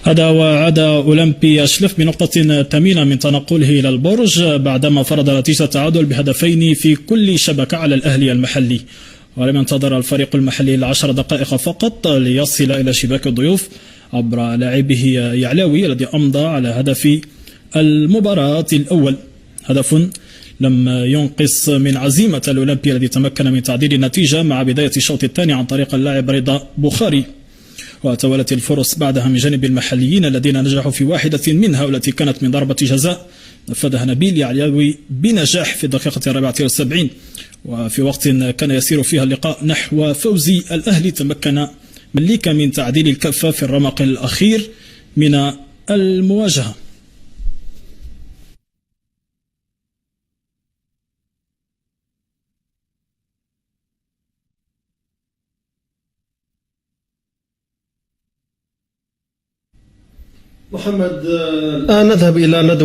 هذا وعاد أولمبي أشلف بنقطة ثمينة من تنقله إلى البرج بعدما فرض نتيجة التعادل بهدفين في كل شبكة على الأهلي المحلي. ولم ينتظر الفريق المحلي إلا 10 دقائق فقط ليصل إلى شباك الضيوف عبر لاعبه يعلاوي الذي أمضى على هدف المباراة الأول. هدف لم ينقص من عزيمة الأولمبي الذي تمكن من تعديل النتيجة مع بداية الشوط الثاني عن طريق اللاعب رضا بخاري. وتوالت الفرص بعدها من جانب المحليين الذين نجحوا في واحدة منها والتي كانت من ضربة جزاء نفذها نبيل يعلاوي بنجاح في الدقيقة 74. وفي وقت كان يسير فيها اللقاء نحو فوز الأهلي تمكن مليكا من تعديل الكفة في الرمق الأخير من المواجهة. محمد، الآن نذهب إلى ندوة